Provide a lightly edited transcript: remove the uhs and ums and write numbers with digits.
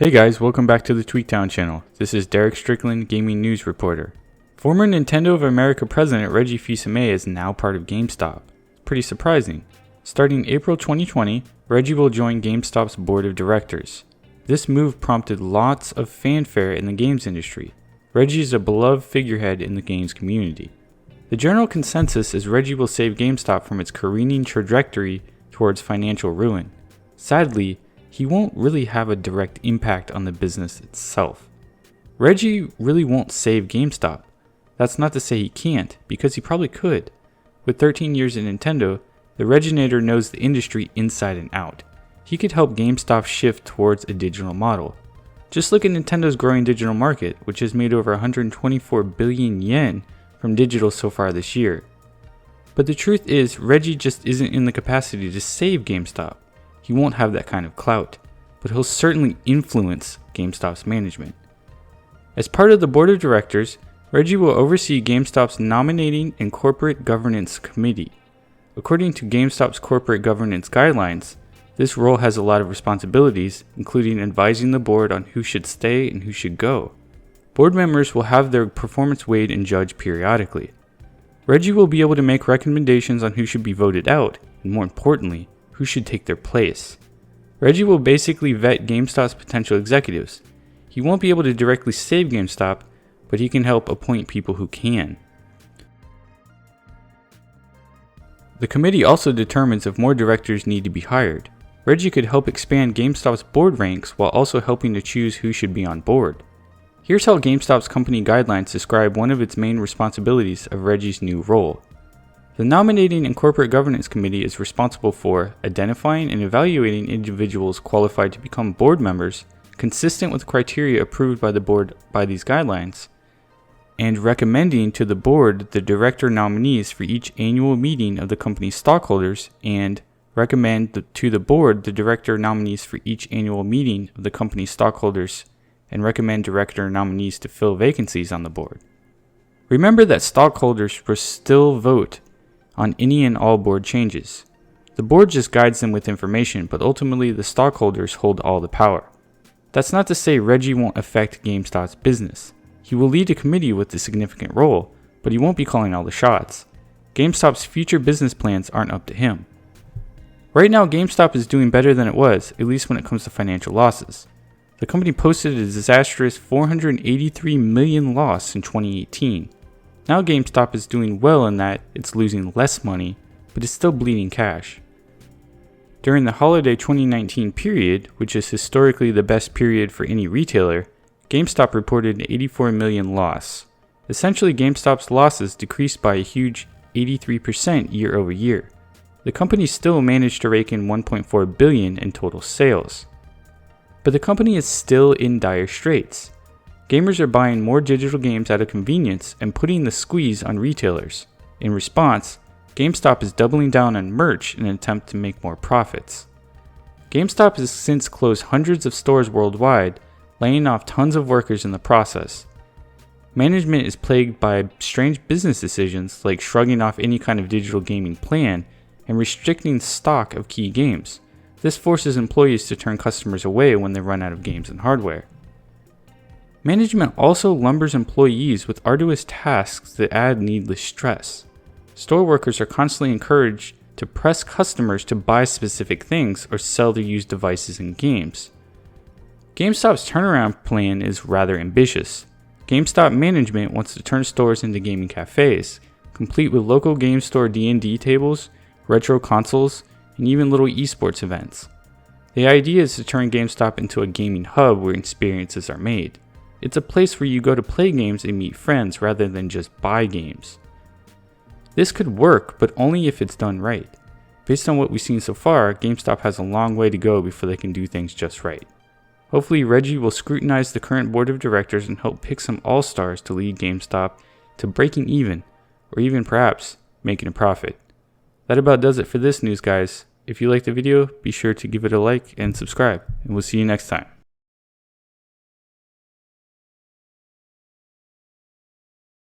Hey guys, welcome back to the Tweaktown channel. This is Derek Strickland, gaming news reporter. Former Nintendo of America president Reggie Fils-Aime is now part of GameStop. Pretty surprising. Starting April 2020, Reggie will join GameStop's board of directors. This move prompted lots of fanfare in the games industry. Reggie is a beloved figurehead in the games community. The general consensus is Reggie will save GameStop from its careening trajectory towards financial ruin. Sadly, he won't really have a direct impact on the business itself. Reggie really won't save GameStop. That's not to say he can't, because he probably could. With 13 years in Nintendo, the Reginator knows the industry inside and out. He could help GameStop shift towards a digital model. Just look at Nintendo's growing digital market, which has made over 124 billion yen from digital so far this year. But the truth is, Reggie just isn't in the capacity to save GameStop. He won't have that kind of clout, but he'll certainly influence GameStop's management. As part of the board of directors, Reggie will oversee GameStop's nominating and corporate governance committee. According to GameStop's corporate governance guidelines, this role has a lot of responsibilities, including advising the board on who should stay and who should go. Board members will have their performance weighed and judged periodically. Reggie will be able to make recommendations on who should be voted out, and more importantly, who should take their place. Reggie will basically vet GameStop's potential executives. He won't be able to directly save GameStop, but he can help appoint people who can. The committee also determines if more directors need to be hired. Reggie could help expand GameStop's board ranks while also helping to choose who should be on board. Here's how GameStop's company guidelines describe one of its main responsibilities of Reggie's new role. The Nominating and Corporate Governance Committee is responsible for identifying and evaluating individuals qualified to become board members, consistent with criteria approved by the board by these guidelines, and recommending to the board the director nominees for each annual meeting of the company's stockholders, and recommend to the board the director nominees for each annual meeting of the company's stockholders, and recommend director nominees to fill vacancies on the board. Remember that stockholders will still vote on any and all board changes. The board just guides them with information, but ultimately the stockholders hold all the power. That's not to say Reggie won't affect GameStop's business. He will lead a committee with a significant role, but he won't be calling all the shots. GameStop's future business plans aren't up to him. Right now, GameStop is doing better than it was, at least when it comes to financial losses. The company posted a disastrous $483 million loss in 2018. Now GameStop is doing well in that it's losing less money, but is still bleeding cash. During the holiday 2019 period, which is historically the best period for any retailer, GameStop reported an $84 million loss. Essentially, GameStop's losses decreased by a huge 83% year over year. The company still managed to rake in $1.4 billion in total sales. But the company is still in dire straits. Gamers are buying more digital games out of convenience and putting the squeeze on retailers. In response, GameStop is doubling down on merch in an attempt to make more profits. GameStop has since closed hundreds of stores worldwide, laying off tons of workers in the process. Management is plagued by strange business decisions like shrugging off any kind of digital gaming plan and restricting stock of key games. This forces employees to turn customers away when they run out of games and hardware. Management also lumbers employees with arduous tasks that add needless stress. Store workers are constantly encouraged to press customers to buy specific things or sell their used devices and games. GameStop's turnaround plan is rather ambitious. GameStop management wants to turn stores into gaming cafes, complete with local game store D&D tables, retro consoles, and even little esports events. The idea is to turn GameStop into a gaming hub where experiences are made. It's a place where you go to play games and meet friends rather than just buy games. This could work, but only if it's done right. Based on what we've seen so far, GameStop has a long way to go before they can do things just right. Hopefully Reggie will scrutinize the current board of directors and help pick some all-stars to lead GameStop to breaking even, or even perhaps making a profit. That about does it for this news, guys. If you liked the video, be sure to give it a like and subscribe, and we'll see you next time.